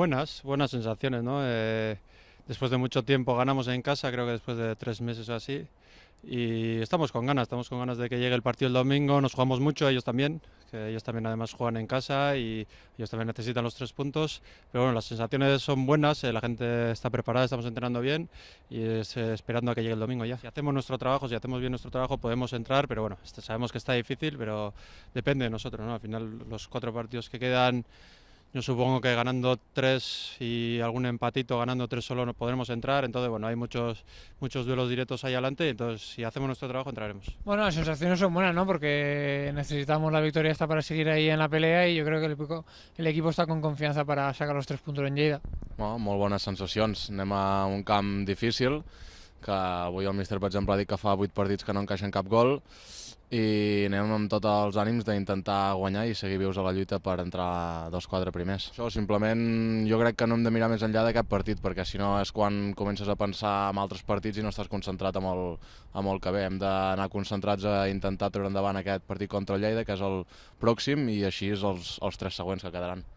Buenas sensaciones, ¿no? Después de mucho tiempo ganamos en casa, creo que después de 3 meses o así. Y estamos con ganas de que llegue el partido el domingo, nos jugamos mucho, ellos también, que ellos también además juegan en casa y ellos también necesitan los 3 puntos. Pero bueno, las sensaciones son buenas, la gente está preparada, estamos entrenando bien y esperando a que llegue el domingo ya. Si hacemos nuestro trabajo, si hacemos bien nuestro trabajo, podemos entrar, pero bueno, sabemos que está difícil, pero depende de nosotros, ¿no? Al final los 4 partidos que quedan, yo supongo que ganando 3 y algún empatito, ganando 3 solo no podremos entrar. Entonces, bueno, hay muchos duelos directos ahí adelante. Entonces, si hacemos nuestro trabajo, entraremos. Bueno, las sensaciones son buenas, ¿no? Porque necesitamos la victoria esta para seguir ahí en la pelea y yo creo que el equipo está con confianza para sacar los 3 puntos en Lleida. No, molt bones sensacions. Anem a un camp difícil, que avui el míster, per exemple, ha dit que fa 8 partits que no encaixen cap gol, i anem amb tots els ànims d'intentar guanyar i seguir vius a la lluita per entrar dels 4 primers. Això simplement jo crec que no hem de mirar més enllà d'aquest partit, perquè si no és quan comences a pensar en altres partits i no estàs concentrat amb el que ve. Hem d'anar concentrats a intentar treure endavant aquest partit contra el Lleida, que és el pròxim, i així els 3 següents que quedaran.